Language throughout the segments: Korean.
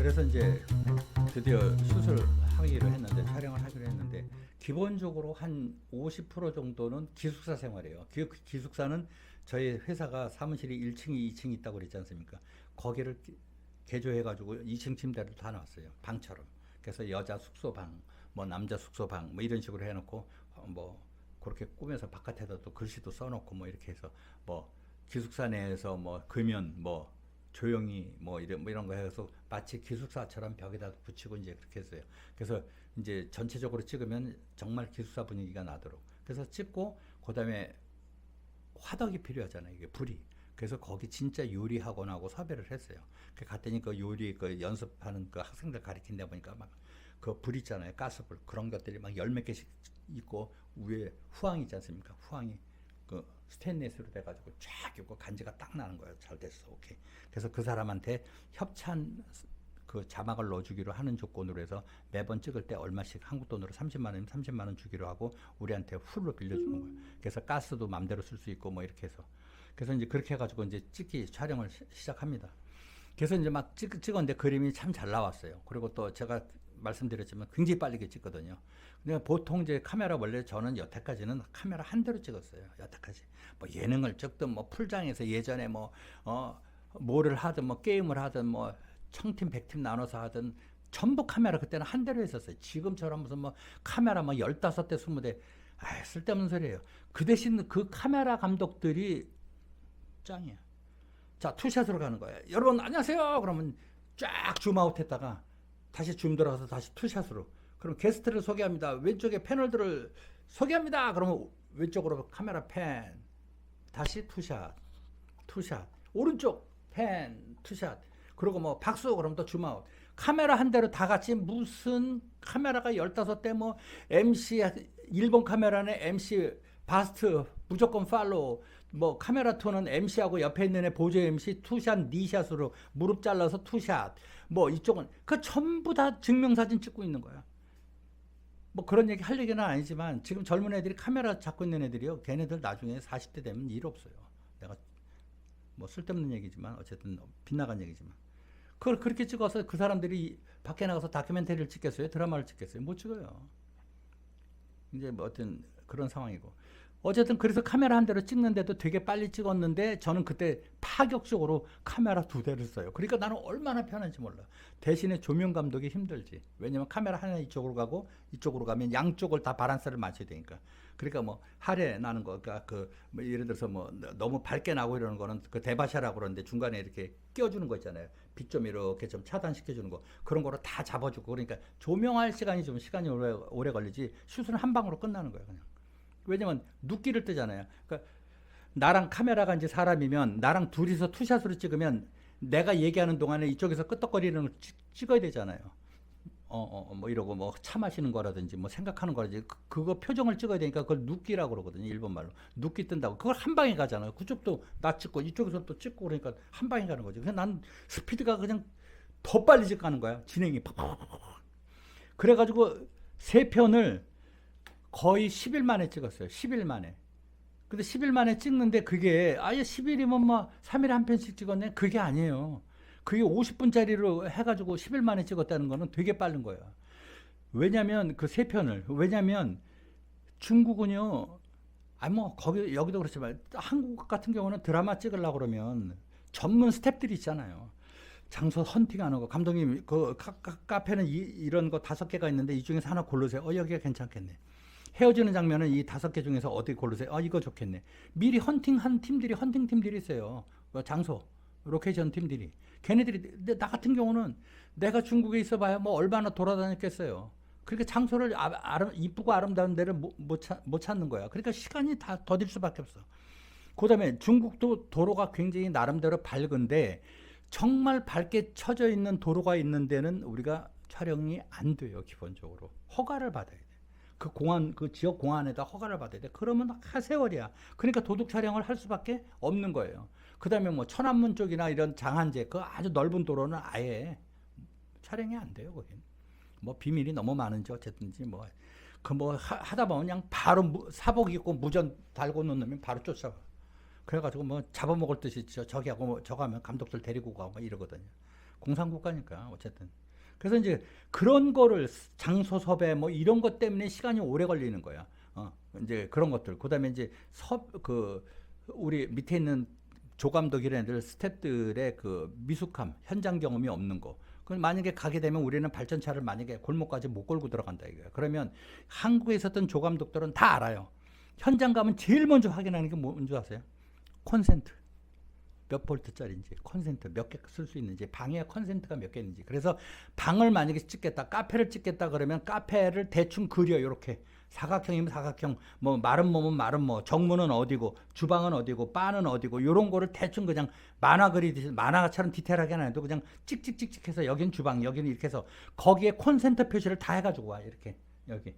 그래서 이제 드디어 수술하기로 했는데 촬영을 하기로 했는데 기본적으로 한 50% 정도는 기숙사 생활이에요. 기숙사는 저희 회사가 사무실이 1층이 2층이 있다고 그랬지 않습니까? 거기를 개조해가지고 2층 침대를 다 놨어요. 방처럼. 그래서 여자 숙소방, 뭐 남자 숙소방, 뭐 이런 식으로 해놓고 뭐 그렇게 꾸며서 바깥에다 또 글씨도 써놓고 뭐 이렇게 해서 뭐 기숙사 내에서 뭐 금연 뭐 조용히 뭐 이런 거 해서 마치 기숙사처럼 벽에다 붙이고 이제 그렇게 했어요. 그래서 이제 전체적으로 찍으면 정말 기숙사 분위기가 나도록. 그래서 찍고 그다음에 화덕이 필요하잖아요. 이게 불이. 그래서 거기 진짜 요리 학원하고 섭외를 했어요. 그 갔더니 그 요리 그 연습하는 그 학생들 가르친다 보니까 막 그 불 있잖아요. 가스불 그런 것들이 막 열 몇 개씩 있고 위에 후황이 있지 않습니까? 후황이 그 스테인리스로 돼가지고 쫙 있고 간지가 딱 나는 거예요. 잘 됐어, 오케이. 그래서 그 사람한테 협찬 그 자막을 넣어주기로 하는 조건으로 해서 매번 찍을 때 얼마씩 한국 돈으로 30만 원이면 30만 원 주기로 하고 우리한테 풀로 빌려주는 거예요. 그래서 가스도 맘대로 쓸 수 있고 뭐 이렇게 해서 그래서 이제 그렇게 해가지고 이제 찍기 촬영을 시작합니다. 그래서 이제 막 찍었는데 그림이 참 잘 나왔어요. 그리고 또 제가 말씀드렸지만 굉장히 빠르게 찍거든요. 근데 보통 이제 카메라 원래 저는 여태까지는 카메라 한 대로 찍었어요. 여태까지 뭐 예능을 찍든 뭐 풀장에서 예전에 뭐 뭐를 하든 뭐 게임을 하든 뭐 청팀 백팀 나눠서 하든 전부 카메라 그때는 한 대로 했었어요. 지금처럼 무슨 뭐 카메라 뭐 15대 20대 쓸데없는 소리예요. 그 대신 그 카메라 감독들이 짱이야. 자, 투샷으로 가는 거예요. 여러분 안녕하세요. 그러면 쫙 줌아웃 했다가 다시 줌 들어가서 다시 투샷으로. 그럼 게스트를 소개합니다. 왼쪽에 패널들을 소개합니다. 그러면 왼쪽으로 카메라 팬. 다시 투샷. 투샷. 오른쪽 팬. 투샷. 그리고 뭐 박수 그럼 또 줌아웃. 카메라 한 대로 다 같이 무슨 카메라가 15대 뭐 MC 일본 카메라는 MC 바스트 무조건 팔로우 뭐 카메라 톤은 MC하고 옆에 있는 애 보조 MC 투샷 니샷으로 무릎 잘라서 투샷 뭐 이쪽은 그 전부 다 증명사진 찍고 있는 거야. 뭐 그런 얘기 할 얘기는 아니지만 지금 젊은 애들이 카메라 잡고 있는 애들이요. 걔네들 나중에 40대 되면 일 없어요. 내가 뭐 쓸데없는 얘기지만 어쨌든 빗나간 얘기지만 그걸 그렇게 찍어서 그 사람들이 밖에 나가서 다큐멘터리를 찍겠어요? 드라마를 찍겠어요? 못 찍어요. 이제 뭐 어떤 그런 상황이고 어쨌든 그래서 카메라 한 대로 찍는데도 되게 빨리 찍었는데 저는 그때 파격적으로 카메라 2대를 써요. 그러니까 나는 얼마나 편한지 몰라. 대신에 조명 감독이 힘들지. 왜냐면 카메라 하나 이쪽으로 가고 이쪽으로 가면 양쪽을 다 바란스를 맞춰야 되니까. 그러니까 뭐 하래 나는 거 그러니까 뭐 예를 들어서 뭐 너무 밝게 나고 이러는 거는 그 대바샤라고 그러는데 중간에 이렇게 끼워주는 거 있잖아요. 빛 좀 이렇게 좀 차단시켜주는 거 그런 거로 다 잡아주고 그러니까 조명할 시간이 좀 시간이 오래 걸리지 슛은 한 방으로 끝나는 거예요 그냥. 왜냐면 눕기를 뜨잖아요. 그러니까 나랑 카메라가 이제 사람이면 나랑 둘이서 투샷으로 찍으면 내가 얘기하는 동안에 이쪽에서 끄떡거리는 걸 찍어야 되잖아요. 뭐 이러고 뭐 차 마시는 거라든지 뭐 생각하는 거라든지 그거 표정을 찍어야 되니까 그걸 눕기라고 그러거든요. 일본 말로. 눕기 뜬다고. 그걸 한 방에 가잖아요. 그쪽도 나 찍고 이쪽에서 또 찍고 그러니까 한 방에 가는 거죠. 그냥 난 스피드가 그냥 더 빨리 가는 거야. 진행이 팍팍팍. 그래가지고 세 편을 거의 10일 만에 찍었어요. 10일 만에. 근데 10일 만에 찍는데 그게 아예 10일이면 뭐 3일에 한 편씩 찍었네? 그게 아니에요. 그게 50분짜리로 해가지고 10일 만에 찍었다는 거는 되게 빠른 거예요. 왜냐면 그 세 편을. 왜냐면 중국은요. 뭐 거기 여기도 그렇지만 한국 같은 경우는 드라마 찍으려고 그러면 전문 스태프들이 있잖아요. 장소 헌팅하는 거. 감독님 그 카페는 이런 거 5개가 있는데 이 중에서 하나 고르세요. 여기가 괜찮겠네. 헤어지는 장면은 이 5개 중에서 어떻게 고르세요? 이거 좋겠네. 미리 헌팅한 팀들이 헌팅 팀들이 있어요. 장소, 로케이션 팀들이. 걔네들이 나 같은 경우는 내가 중국에 있어봐야 뭐 얼마나 돌아다녔겠어요. 그러니까 장소를 이쁘고 아름다운 데를 못 찾는 거야. 그러니까 시간이 다 더딜 수밖에 없어. 그다음에 중국도 도로가 굉장히 나름대로 밝은데 정말 밝게 쳐져 있는 도로가 있는 데는 우리가 촬영이 안 돼요. 기본적으로 허가를 받아야 돼. 그 공안, 그 지역 공안에다 허가를 받아야 돼. 그러면 하세월이야. 그러니까 도둑 촬영을 할 수밖에 없는 거예요. 그 다음에 뭐 천안문 쪽이나 이런 장안제, 그 아주 넓은 도로는 아예 촬영이 안 돼요, 거긴. 뭐 비밀이 너무 많은지 어쨌든지 뭐, 하다 보면 그냥 바로 사복 입고 무전 달고 놓으면 바로 쫓아가. 그래가지고 뭐 잡아먹을 듯이 저기 하고 저거 하면 감독들 데리고 가고 이러거든요. 공산국가니까 어쨌든. 그래서 이제 그런 거를 장소 섭외 뭐 이런 것 때문에 시간이 오래 걸리는 거야. 이제 그런 것들. 그다음에 이제 우리 밑에 있는 조감독이라는 애들 스태프들의 그 미숙함, 현장 경험이 없는 거. 그럼 만약에 가게 되면 우리는 발전차를 만약에 골목까지 못 걸고 들어간다 이거야. 그러면 한국에 있었던 조감독들은 다 알아요. 현장 가면 제일 먼저 확인하는 게 뭔지 아세요? 콘센트. 몇 볼트짜리인지, 콘센트 몇 개 쓸 수 있는지, 방에 콘센트가 몇 개 있는지. 그래서 방을 만약에 찍겠다, 카페를 찍겠다 그러면 카페를 대충 그려. 이렇게 사각형이면 사각형, 뭐 마른 뭐면 마른 뭐, 정문은 어디고, 주방은 어디고, 바는 어디고, 요런 거를 대충 그냥 만화 그리듯이 만화처럼 디테일하게 안 해도 그냥 찍찍찍찍해서 여긴 주방, 여기는 이렇게 해서 거기에 콘센트 표시를 다 해가지고 와. 이렇게 여기.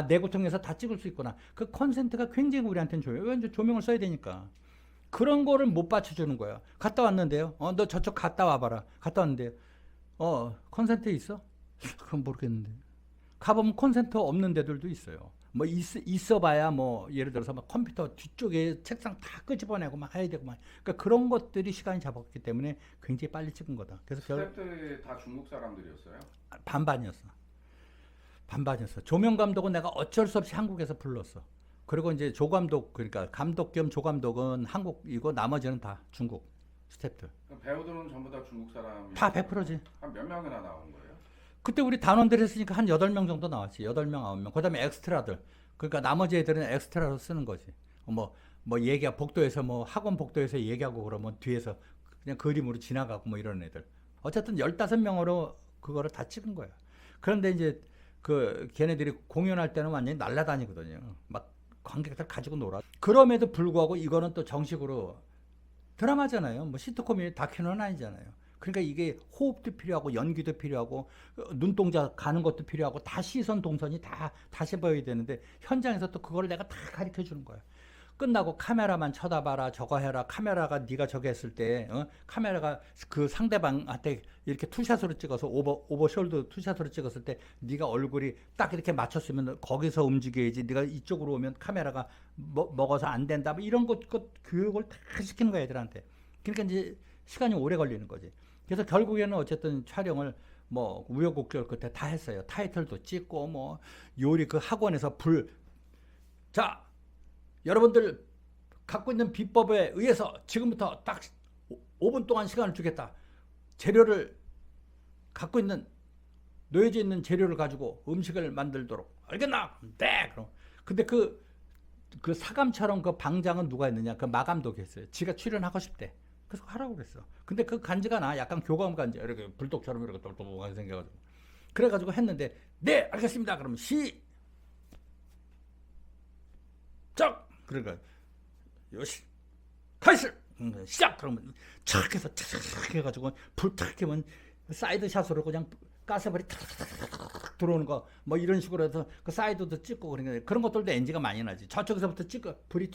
내구통에서 다 찍을 수 있구나. 그 콘센트가 굉장히 우리한테는 좋아요. 왜 조명을 써야 되니까. 그런 거를 못 받쳐주는 거야. 갔다 왔는데요. 너 저쪽 갔다 와봐라. 갔다 왔는데요. 콘센트 있어? 그건 모르겠는데. 가보면 콘센트 없는 데들도 있어요. 뭐 있어봐야 뭐 예를 들어서 막 컴퓨터 뒤쪽에 책상 다 끄집어내고 막 해야 되고 막. 그러니까 그런 것들이 시간이 잡았기 때문에 굉장히 빨리 찍은 거다. 그래서 스태프들이 다 중국 사람들이었어요? 반반이었어. 조명 감독은 내가 어쩔 수 없이 한국에서 불렀어. 그리고 이제 조감독, 그러니까 감독 겸 조감독은 한국이고 나머지는 다 중국 스태프들. 그럼 배우들은 전부 다 중국 사람? 다 100%지. 한 몇 명이나 나온 거예요? 그때 우리 단원들 했으니까 한 8명 정도 나왔지. 8명, 9명. 그 다음에 엑스트라들. 그러니까 나머지 애들은 엑스트라로 쓰는 거지. 복도에서 학원 복도에서 얘기하고 그러면 뒤에서 그냥 그림으로 지나가고 뭐 이런 애들. 어쨌든 15명으로 그거를 다 찍은 거야. 그런데 이제 걔네들이 공연할 때는 완전히 날라다니거든요. 막 관객들 가지고 놀아. 그럼에도 불구하고 이거는 또 정식으로 드라마잖아요. 뭐 시트콤이 다큐는 아니잖아요. 그러니까 이게 호흡도 필요하고 연기도 필요하고 눈동자 가는 것도 필요하고 다 시선 동선이 다 다시 보여야 되는데 현장에서 또 그걸 내가 다 가르쳐 주는 거야. 끝나고 카메라만 쳐다봐라, 저거 해라. 카메라가 네가 저거 했을 때 카메라가 그 상대방한테 이렇게 투샷으로 찍어서 오버숄더 투샷으로 찍었을 때 네가 얼굴이 딱 이렇게 맞췄으면 거기서 움직여야지. 네가 이쪽으로 오면 카메라가 먹어서 안 된다. 뭐 이런 것 교육을 다 시키는 거야 애들한테. 그러니까 이제 시간이 오래 걸리는 거지. 그래서 결국에는 어쨌든 촬영을 뭐 우여곡절 끝에 다 했어요. 타이틀도 찍고 뭐 요리 그 학원에서 자, 여러분들 갖고 있는 비법에 의해서 지금부터 딱 5분 동안 시간을 주겠다. 재료를 갖고 있는 놓여져 있는 재료를 가지고 음식을 만들도록. 알겠나? 네. 그럼. 근데 그 사감처럼 그 방장은 누가 했느냐? 그 마감독이 했어요. 지가 출연하고 싶대. 그래서 하라고 그랬어. 근데 그 간지가 나. 약간 교감 간지. 이렇게 불독처럼 이렇게 똘똘하게 생겨가지고. 그래가지고 했는데 네 알겠습니다. 그럼 시작. 그러니까 요시开始 시작. 그러면 착 해서 착 해가지고 불 탁 켜면 사이드 샷으로 그냥 가스불이 탁 들어오는 거 뭐 이런 식으로 해서 그 사이드도 찍고 그러니까 그런 것들도 NG가 많이 나지. 저쪽에서부터 찍고 불이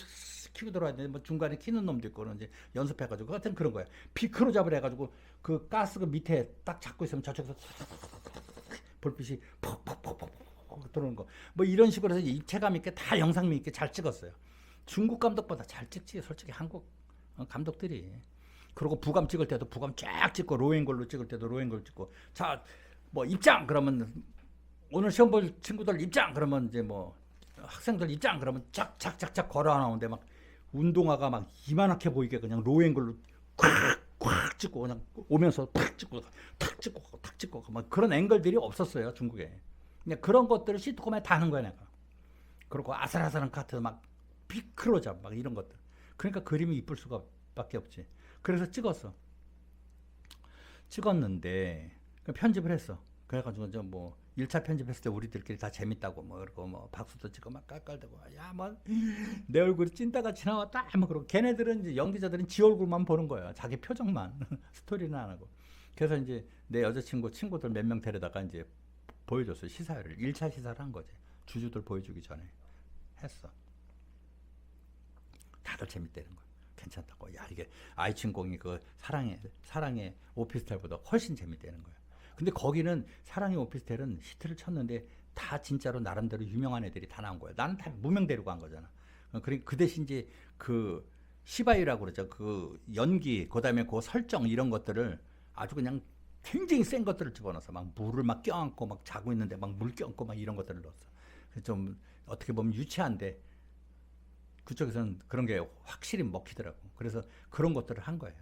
켜고 들어와야 돼. 뭐 중간에 켜는 놈도 있고 이제 연습해가지고 하여튼 그런 거야. 비크로잡을 해가지고 그 가스 그 밑에 딱 잡고 있으면 저쪽에서 불빛이 퍽퍽퍽퍽 들어오는 거. 뭐 이런 식으로 해서 입체감 있게 다 영상미 있게 잘 찍었어요. 중국 감독보다 잘 찍지 솔직히 한국 감독들이. 그리고 부감 찍을 때도 부감 쫙 찍고 로앵글로 찍을 때도 로앵글 찍고. 자, 뭐 입장 그러면 오늘 시험 볼 친구들 입장 그러면 이제 뭐 학생들 입장 그러면 쫙쫙쫙쫙 걸어 나오는데 막 운동화가 막 이만하게 보이게 그냥 로앵글로 콱콱 찍고 그냥 오면서 탁 찍고 탁 찍고 탁 찍고 막 그런 앵글들이 없었어요 중국에. 그냥 그런 것들을 시트콤에 다 하는 거야 내가. 그리고 아슬아슬한 카트 막 비크로잡 막 이런 것들. 그러니까 그림이 이쁠 수가 밖에 없지. 그래서 찍었는데 편집을 했어. 그래가지고 저 뭐 1차 편집했을 때 우리들끼리 다 재밌다고 뭐 그러고 뭐 박수도 치고 막 깔깔대고 야 뭐 내 얼굴이 찐따같이 나왔다 뭐 그러고 걔네들은 이제 연기자들은 지 얼굴만 보는 거야. 자기 표정만 스토리는 안 하고. 그래서 이제 내 친구들 몇 명 데려다가 이제 보여줬어. 시사회를 1차 시사를 한 거지. 주주들 보여주기 전에 했어. 다들 재밌다는 거야. 괜찮다고. 야 이게 아이칭공이 그 사랑의 오피스텔보다 훨씬 재밌다는 거야. 근데 거기는 사랑의 오피스텔은 히트를 쳤는데 다 진짜로 나름대로 유명한 애들이 다 나온 거야. 나는 다 무명 데리고 간 거잖아. 그 대신 이제 그 시바이라고 그러죠. 그 연기, 그다음에 그 설정 이런 것들을 아주 그냥 굉장히 센 것들을 집어넣어서 막 물을 막 껴안고 막 자고 있는데 막 물 껴안고 막 이런 것들을 넣었어. 그래서 좀 어떻게 보면 유치한데 그쪽에서는 그런 게 확실히 먹히더라고. 그래서 그런 것들을 한 거예요.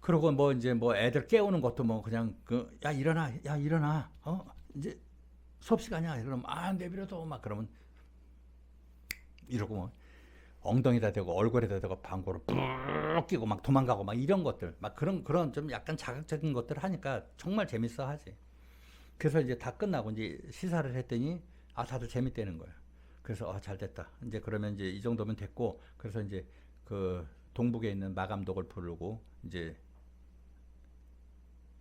그러고 뭐 이제 뭐 애들 깨우는 것도 뭐 그냥 그 야 일어나, 야 일어나, 이제 수업 시간이야. 그럼 아 내버려둬 막 그러면 이러고 뭐 엉덩이다 대고 얼굴에다 대고 방구를 푹 끼고 막 도망가고 막 이런 것들 막 그런 좀 약간 자극적인 것들을 하니까 정말 재밌어 하지. 그래서 이제 다 끝나고 이제 시사를 했더니 아 다들 재밌다는 거야. 그래서 잘 됐다. 이제 그러면 이제 이 정도면 됐고 그래서 이제 그 동북에 있는 마감독을 부르고 이제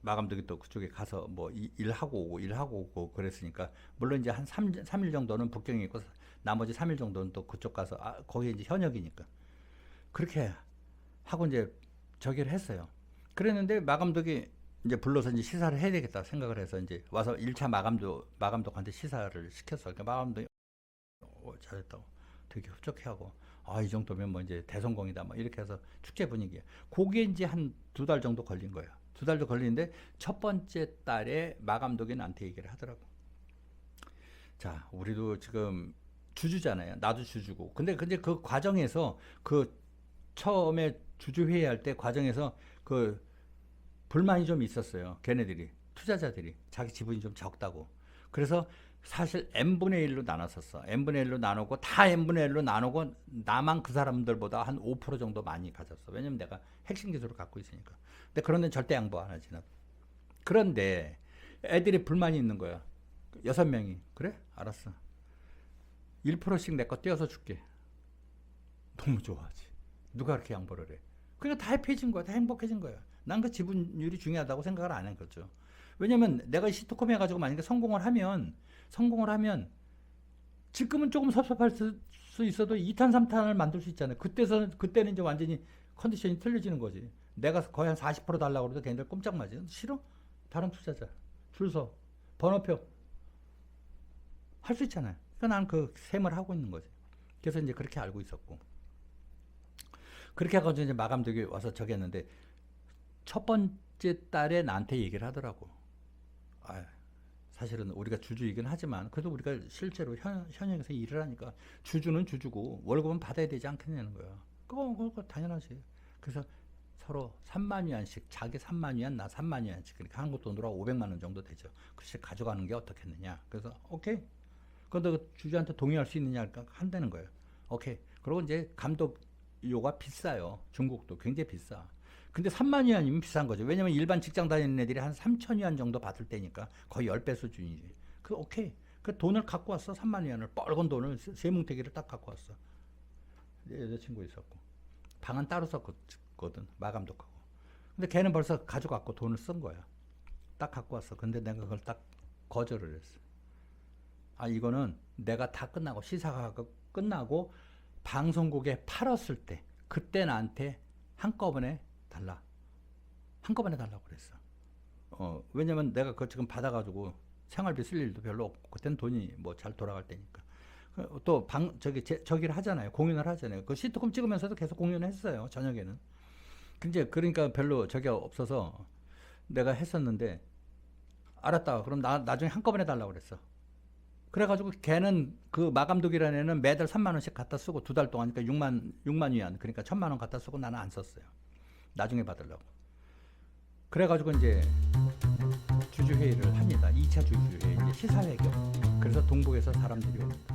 마감독이 또 그쪽에 가서 뭐 일하고 오고 그랬으니까 물론 이제 한 3일 정도는 북경에 있고 나머지 3일 정도는 또 그쪽 가서 거기 이제 현역이니까 그렇게 하고 이제 저기를 했어요. 그랬는데 마감독이 이제 불러서 이제 시사를 해야 되겠다 생각을 해서 이제 와서 1차 마감독한테 시사를 시켰어. 그러니까 마감독이 잘했다고 되게 흡족해하고 이 정도면 뭐 이제 대성공이다 뭐 이렇게 해서 축제 분위기야. 그게 이제 한 2달 정도 걸린 거예요. 2달도 걸리는데 첫 번째 달에 마감독이 나한테 얘기를 하더라고. 자, 우리도 지금 주주잖아요. 나도 주주고. 근데 그 과정에서 그 처음에 주주 회의할 때 과정에서 그 불만이 좀 있었어요. 걔네들이 투자자들이 자기 지분이 좀 적다고. 그래서 사실 n분의 1로 나눴었어. n분의 1로 나누고 다 n분의 1로 나누고 나만 그 사람들보다 한 5% 정도 많이 가졌어. 왜냐면 내가 핵심 기술을 갖고 있으니까. 근데 그런 데는 절대 양보 안 하지. 그런데 애들이 불만이 있는 거야. 6명이. 그래? 알았어. 1%씩 내 거 떼어서 줄게. 너무 좋아하지. 누가 그렇게 양보를 해. 그러니까 다 해피해진 거야. 다 행복해진 거야. 난 그 지분율이 중요하다고 생각을 안 했겠죠. 왜냐면 내가 시트콤 해가지고 만약에 성공을 하면 지금은 조금 섭섭할 수 있어도 2탄, 3탄을 만들 수 있잖아요. 그때는 이제 완전히 컨디션이 틀려지는 거지. 내가 거의 한 40% 달라고 그래도 걔네들 꼼짝 마지. 싫어? 다른 투자자. 줄 서. 번호표. 할 수 있잖아요. 그러니까 나는 그 셈을 하고 있는 거지. 그래서 이제 그렇게 알고 있었고. 그렇게 해가지고 이제 마감독이 와서 저기 했는데 첫 번째 달에 나한테 얘기를 하더라고. 사실은 우리가 주주이긴 하지만 그래도 우리가 실제로 현역에서 일을 하니까 주주는 주주고 월급은 받아야 되지 않겠냐는 거야. 그거 당연하지. 그래서 서로 3만 위안씩 자기 3만 위안 나 3만 위안씩 그러니까 한국 돈으로 500만 원 정도 되죠. 글쎄 가져가는 게 어떻겠느냐. 그래서 오케이. 그런데 그 주주한테 동의할 수 있느냐 한다는 거예요. 오케이. 그리고 이제 감독료가 비싸요. 중국도 굉장히 비싸. 근데 3만 위안이면 비싼 거죠. 왜냐면 일반 직장 다니는 애들이 한 3천 위안 정도 받을 때니까 거의 10배 수준이지. 오케이. 그 돈을 갖고 왔어. 3만 위안을. 뻘건 돈을 세뭉태기를 딱 갖고 왔어. 내 여자친구 있었고. 방은 따로 썼거든. 마감독하고. 근데 걔는 벌써 가져갔고 돈을 쓴 거야. 딱 갖고 왔어. 근데 내가 그걸 딱 거절을 했어. 이거는 내가 다 끝나고 시사가 끝나고 방송국에 팔았을 때 그때 나한테 한꺼번에 달라고 그랬어. 왜냐면 내가 그거 지금 받아가지고 생활비 쓸 일도 별로 없고, 그때는 돈이 뭐 잘 돌아갈 때니까. 또 저기를 하잖아요. 공연을 하잖아요. 그 시트콤 찍으면서도 계속 공연을 했어요. 저녁에는. 그러니까 별로 저기 없어서 내가 했었는데, 알았다. 그럼 나중에 한꺼번에 달라고 그랬어. 그래가지고 걔는 그 마감독이라는 애는 매달 3만 원씩 갖다 쓰고 2달 동안 그러니까 6만 위안 그러니까 1,000만 원 갖다 쓰고 나는 안 썼어요. 나중에 받으려고. 그래가지고 이제 주주회의를 합니다. 2차 주주회의, 이제 시사회견. 그래서 동북에서 사람들이 옵니다.